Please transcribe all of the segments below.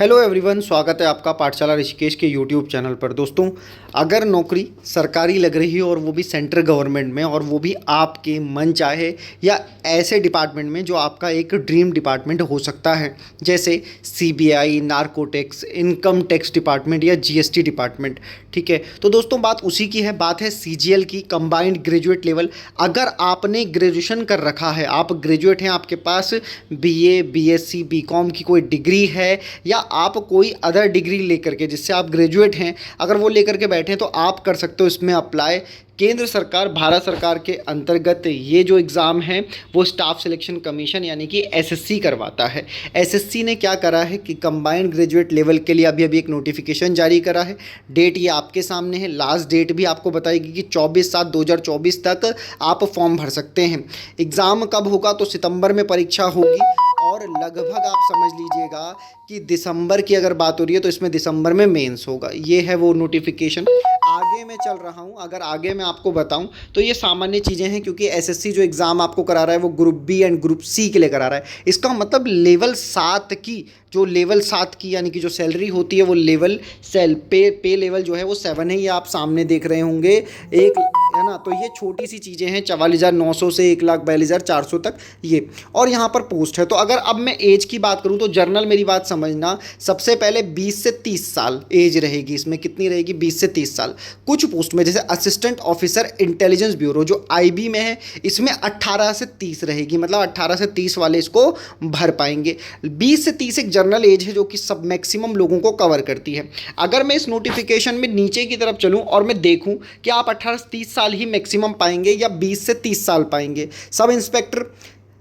Hello everyone, स्वागत है आपका पाठशाला ऋषिकेश के यूट्यूब चैनल पर। दोस्तों, अगर नौकरी सरकारी लग रही है और वो भी सेंट्रल गवर्नमेंट में, और वो भी आपके मन चाहे या ऐसे डिपार्टमेंट में जो आपका एक ड्रीम डिपार्टमेंट हो सकता है, जैसे CBI, narcotics, income tax department या जीएसटी डिपार्टमेंट, ठीक है। तो दोस्तों, बात उसी की है, बात है सीजीएल की, कंबाइंड ग्रेजुएट लेवल। अगर आपने ग्रेजुएशन कर रखा है, आप ग्रेजुएट हैं, आपके पास बीए, बीएससी, बीकॉम की कोई डिग्री है, या आप कोई अदर डिग्री लेकर के जिससे आप ग्रेजुएट हैं, अगर वो लेकर के बैठे हैं तो आप कर सकते हो इसमें अप्लाई। केंद्र सरकार, भारत सरकार के अंतर्गत ये जो एग्ज़ाम है वो स्टाफ सिलेक्शन कमीशन यानी कि एसएससी करवाता है। एसएससी ने क्या करा है कि कंबाइंड ग्रेजुएट लेवल के लिए अभी एक नोटिफिकेशन जारी करा है। डेट ये आपके सामने है, लास्ट डेट भी आपको बताएगी कि 24/7/2024 तक आप फॉर्म भर सकते हैं। एग्ज़ाम कब होगा? तो सितंबर में परीक्षा होगी, और लगभग आप समझ लीजिएगा कि दिसंबर की अगर बात हो रही है तो इसमें दिसंबर में मेंस होगा। ये है वो नोटिफिकेशन। आगे मैं चल रहा हूँ, अगर आगे मैं आपको बताऊँ तो ये सामान्य चीज़ें हैं, क्योंकि एसएससी जो एग्ज़ाम आपको करा रहा है वो group B and group C के लिए करा रहा है। इसका मतलब लेवल 7 की, जो लेवल 7 की यानी कि जो सैलरी होती है वो लेवल पे लेवल जो है वो 7 है। ये आप सामने देख रहे होंगे, एक है ना। तो ये छोटी सी चीज़ें हैं, 44,900 से 1,42,400 तक ये, और यहाँ पर पोस्ट है। तो अगर अब मैं एज की बात करूँ तो जर्नल, मेरी बात समझना, सबसे पहले 20 से 30 साल एज रहेगी। इसमें कितनी रहेगी? 20 से 30 साल। कुछ पोस्ट में जैसे असिस्टेंट ऑफिसर इंटेलिजेंस ब्यूरो जो आईबी में है, इसमें 18 से 30 रहेगी, मतलब 18 से 30 वाले इसको भर पाएंगे। 20 से 30 एक जनरल एज है जो कि सब मैक्सिमम लोगों को कवर करती है। अगर मैं इस नोटिफिकेशन में नीचे की तरफ चलूं और मैं देखूं कि आप 18 से 30 साल ही मैक्सिमम पाएंगे या 20 से 30 साल पाएंगे। Sub inspector,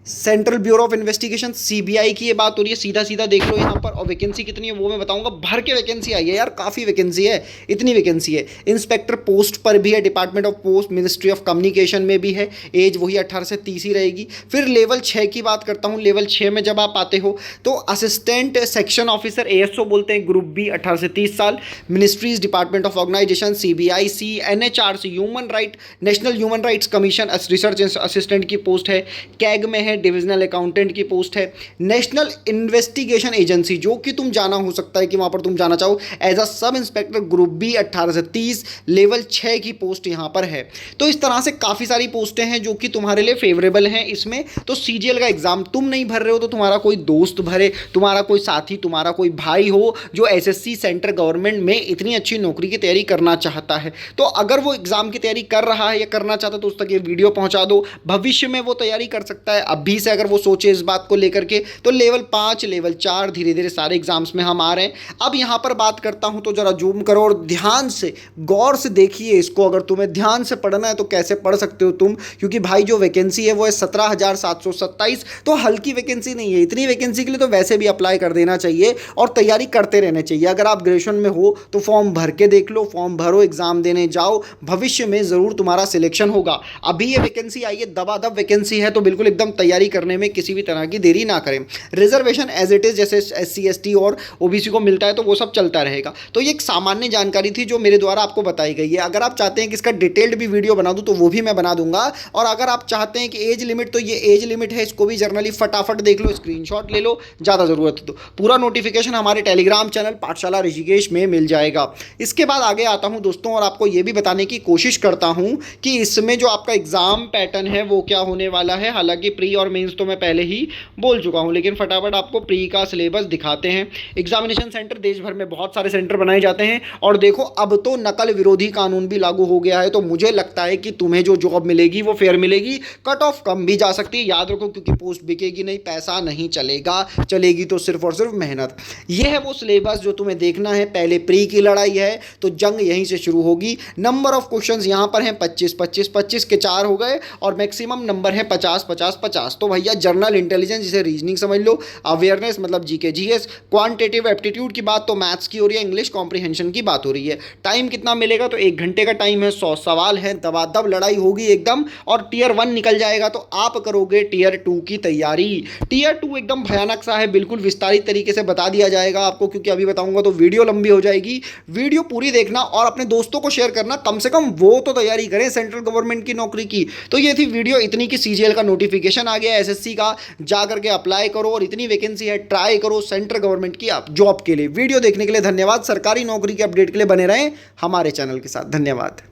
central bureau of investigation, CBI की ये बात हो रही है, सीधा सीधा देख लो यहाँ पर। और वैकेंसी कितनी है वो मैं बताऊंगा। भर के वैकेंसी आई है यार, काफ़ी वैकेंसी है, इतनी वैकेंसी है। इंस्पेक्टर पोस्ट पर भी है, department of post, ministry of communication में भी है। एज वही 18 से 30 ही रहेगी। फिर लेवल 6 की बात करता हूँ। लेवल 6 में जब आप आते हो तो असिस्टेंट सेक्शन ऑफिसर, एएसओ बोलते हैं, ग्रुप बी, 18 से 30 साल। Ministries, department of organisation, CBIC, NHRC, human right, national human rights commission, research assistant की पोस्ट है। कैग में है, डिविजनल अकाउंटेंट की पोस्ट है। नेशनल इन्वेस्टिगेशन एजेंसी, जो कि तुम जाना हो सकता है कि वहां पर तुम जाना चाहो as a sub inspector, group B, 18 से 30, लेवल 6 की पोस्ट यहां पर है। तो इस तरह से काफ़ी सारी पोस्टें हैं जो कि तुम्हारे लिए फेवरेबल हैं इसमें। तो सीजीएल का एग्जाम तुम नहीं भर रहे हो तो तुम्हारा कोई दोस्त भरे, तुम्हारा कोई साथी, तुम्हारा कोई भाई हो जो एसएससी सेंट्रल गवर्नमेंट में इतनी अच्छी नौकरी की तैयारी करना चाहता है, तो अगर वो एग्जाम की तैयारी कर रहा है या करना चाहता है तो उस तक ये वीडियो पहुंचा दो। भविष्य में वो तैयारी कर सकता है। अभी से अगर वो सोचे इस बात को लेकर के, तो लेवल 5, लेवल 4 धीरे धीरे सारे एग्जाम्स में हम आ रहे हैं। अब यहां पर बात करता हूं तो जरा जूम करो और ध्यान से, गौर से देखिए इसको। अगर तुम्हें ध्यान से पढ़ना है तो कैसे पढ़ सकते हो तुम, क्योंकि भाई जो वैकेंसी है वो है 17,727। तो हल्की वैकेंसी नहीं है। इतनी वैकेंसी के लिए तो वैसे भी अप्लाई कर देना चाहिए और तैयारी करते रहना चाहिए। अगर आप ग्रेजुएशन में हो तो फॉर्म भर के देख लो, फॉर्म भरो, एग्जाम देने जाओ, भविष्य में जरूर तुम्हारा सिलेक्शन होगा। अभी ये वैकेंसी आई है, दबादब वैकेंसी है, तो बिल्कुल एकदम तैयारी करने में किसी भी तरह की देरी ना करें। रिजर्वेशन एज इट इज, जैसे एससी, एसटी और ओबीसी को मिलता है तो वो सब चलता रहेगा। तो ये एक सामान्य जानकारी थी जो मेरे द्वारा आपको बताई गई है। अगर आप चाहते हैं कि इसका डिटेल्ड भी वीडियो बना दूं तो वो भी मैं बना दूंगा। और अगर आप चाहते हैं कि एज लिमिट, तो ये एज लिमिट है, इसको भी जर्नली फटाफट देख लो, स्क्रीनशॉट ले लो, ज़्यादा ज़रूरत है तो। पूरा नोटिफिकेशन हमारे टेलीग्राम चैनल पाठशाला ऋषिकेश में मिल जाएगा। इसके बाद आगे आता हूं दोस्तों, और आपको ये भी बताने की कोशिश करता हूं कि इसमें जो आपका एग्जाम पैटर्न है वो क्या होने वाला है। हालांकि प्री और मेंस तो मैं पहले ही बोल चुका हूं, लेकिन फटाफट आपको प्री का सिलेबस दिखाते हैं। एग्जामिनेशन सेंटर देश भर में बहुत सारे सेंटर बनाए जाते हैं, और देखो अब तो नकल विरोधी कानून भी लागू हो गया है। तो मुझे लगता है कि तुम्हें जो जॉब मिलेगी वो फेयर मिलेगी, कट ऑफ कम भी जा सकती है। याद रखो, क्योंकि पोस्ट बिकेगी नहीं, पैसा नहीं चलेगा, चलेगी तो सिर्फ और सिर्फ मेहनत। यह है वो सिलेबस जो तुम्हें देखना है। पहले प्री की लड़ाई है तो जंग यहीं से शुरू होगी। नंबर ऑफ क्वेश्चंस यहां पर हैं 25, 25, 25 के 4 हो गए, और मैक्सिमम नंबर है 50, 50, 50। तो भैया जनरल इंटेलिजेंस, जिसे रीजनिंग समझ लो, अवेयरनेस मतलब जीके, जीएस, क्वांटिटेटिव एप्टीट्यूड की बात तो मैथ्स की हो रही है, इंग्लिश कॉम्प्रिहेंशन की बात हो रही है। टाइम कितना मिलेगा? तो 1 घंटे का टाइम है, 100 सवाल है, दबादब लड़ाई होगी एकदम। और टियर 1 निकल जाएगा तो आप करोगे टियर 2 की तैयारी। टियर 2 एकदम भयानक सा है, बिल्कुल विस्तारित तरीके से बता दिया जाएगा आपको, क्योंकि अभी बताऊंगा तो वीडियो लंबी हो जाएगी। वीडियो पूरी देखना और अपने दोस्तों को शेयर करना, कम से कम वो तो तैयारी करें सेंट्रल गवर्नमेंट की नौकरी की। तो ये थी वीडियो इतनी कि सीजीएल का नोटिफिकेशन आ गया है एसएससी का, जा करके अप्लाई करो और इतनी वैकेंसी है, ट्राई करो सेंट्रल गवर्नमेंट की आप जॉब के लिए। वीडियो देखने के लिए धन्यवाद। सरकारी नौकरी के अपडेट के लिए बने रहें हमारे चैनल के साथ। धन्यवाद।